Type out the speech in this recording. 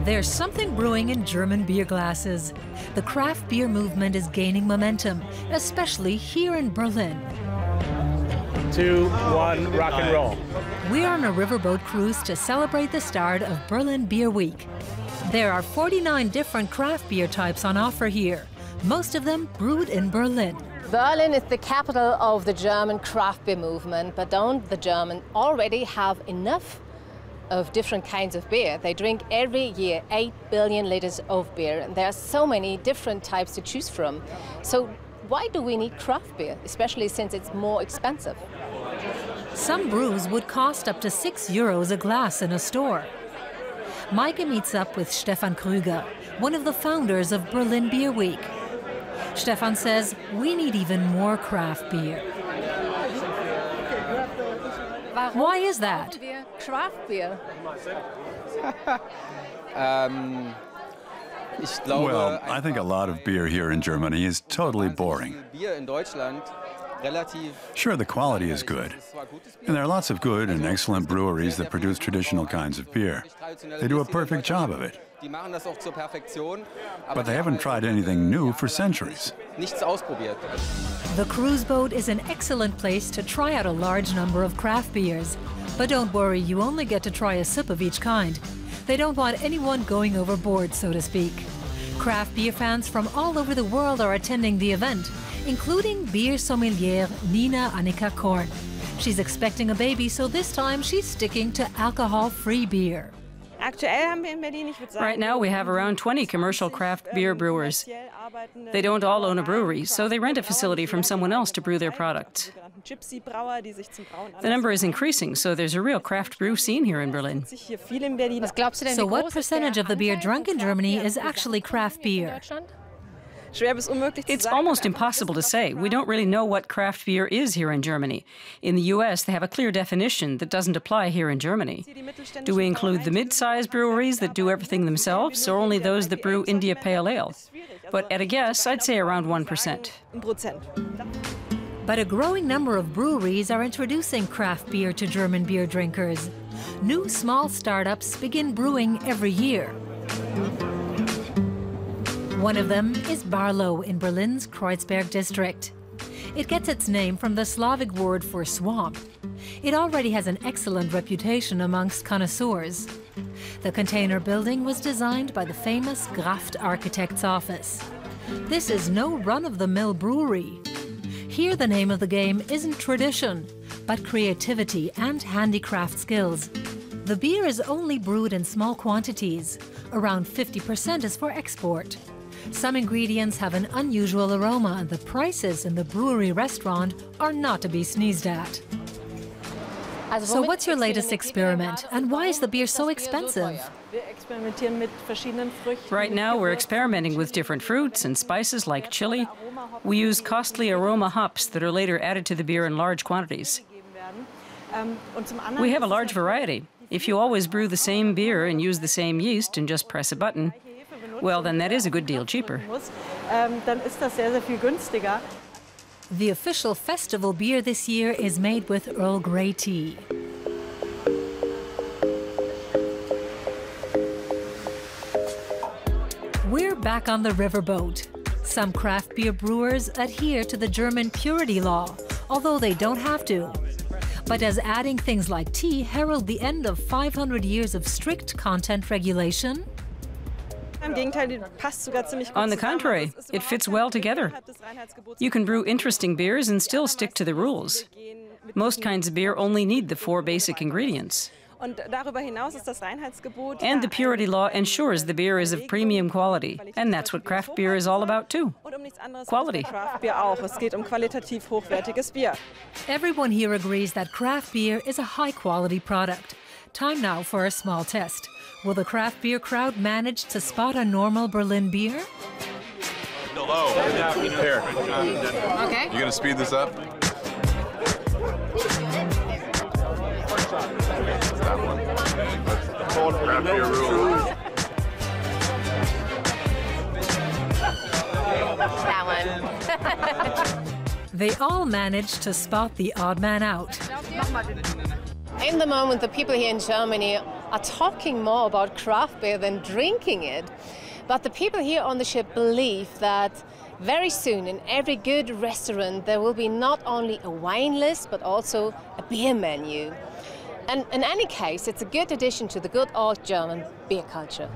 There's something brewing in German beer glasses. The craft beer movement is gaining momentum, especially here in Berlin. 2, 1, rock and roll. We're on a riverboat cruise to celebrate the start of Berlin Beer Week. There are 49 different craft beer types on offer here, most of them brewed in Berlin. Berlin is the capital of the German craft beer movement, but don't the Germans already have enough of different kinds of beer? They drink every year 8 billion liters of beer, and there are so many different types to choose from. So why do we need craft beer, especially since it's more expensive? Some brews would cost up to €6 a glass in a store. Maike meets up with Stefan Krüger, one of the founders of Berlin Beer Week. Stefan says we need even more craft beer. Why is that? Craft beer. Well, I think a lot of beer here in Germany is totally boring. Sure, the quality is good, and there are lots of good and excellent breweries that produce traditional kinds of beer. They do a perfect job of it. But they haven't tried anything new for centuries. The cruise boat is an excellent place to try out a large number of craft beers. But don't worry, you only get to try a sip of each kind. They don't want anyone going overboard, so to speak. Craft beer fans from all over the world are attending the event, including beer sommelier Nina Annika Korn. She's expecting a baby, so this time she's sticking to alcohol-free beer. Right now we have around 20 commercial craft beer brewers. They don't all own a brewery, so they rent a facility from someone else to brew their product. The number is increasing, so there's a real craft brew scene here in Berlin. So what percentage of the beer drunk in Germany is actually craft beer? It's almost impossible to say. We don't really know what craft beer is here in Germany. In the US, they have a clear definition that doesn't apply here in Germany. Do we include the mid-sized breweries that do everything themselves, or only those that brew India Pale Ale? But at a guess, I'd say around 1%. But a growing number of breweries are introducing craft beer to German beer drinkers. New small startups begin brewing every year. One of them is Barlow in Berlin's Kreuzberg district. It gets its name from the Slavic word for swamp. It already has an excellent reputation amongst connoisseurs. The container building was designed by the famous Graft architect's office. This is no run-of-the-mill brewery. Here the name of the game isn't tradition, but creativity and handicraft skills. The beer is only brewed in small quantities. Around 50% is for export. Some ingredients have an unusual aroma, and the prices in the brewery restaurant are not to be sneezed at. So what's your latest experiment, and why is the beer so expensive? Right now, we're experimenting with different fruits and spices like chili. We use costly aroma hops that are later added to the beer in large quantities. We have a large variety. If you always brew the same beer and use the same yeast and just press a button, well, then that is a good deal cheaper. The official festival beer this year is made with Earl Grey tea. We're back on the riverboat. Some craft beer brewers adhere to the German purity law, although they don't have to. But does adding things like tea herald the end of 500 years of strict content regulation? On the contrary, it fits well together. You can brew interesting beers and still stick to the rules. Most kinds of beer only need the 4 basic ingredients. And the purity law ensures the beer is of premium quality, and that's what craft beer is all about too. Quality. Everyone here agrees that craft beer is a high-quality product. Time now for a small test. Will the craft beer crowd manage to spot a normal Berlin beer? Hello. Here. Okay. You gonna speed this up? That one. Craft beer rule. That one. They all managed to spot the odd man out. In the moment, the people here in Germany are talking more about craft beer than drinking it. But the people here on the ship believe that very soon in every good restaurant there will be not only a wine list but also a beer menu. And in any case, it's a good addition to the good old German beer culture.